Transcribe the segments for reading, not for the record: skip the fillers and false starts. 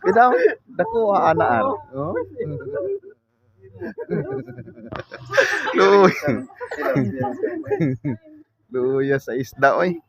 Pidaw, dako anaan. Oh. Luy. Luya sa isda oy.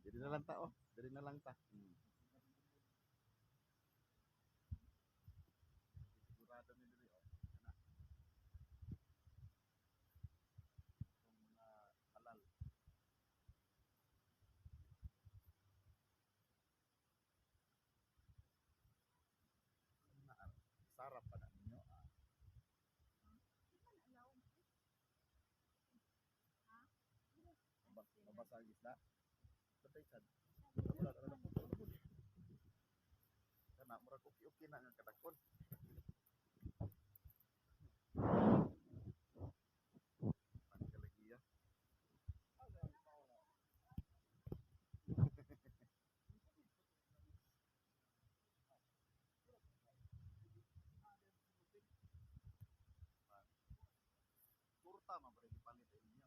Jadi na lang ta oh. Dari na lang ta. Sigurado ni diri oh. Halal. Sarap pa na ninyo. Mabasag isda. Patay sad. Kana murag okay na nga kadakon. Pagkalagiya. Turta man pare palit ninyo.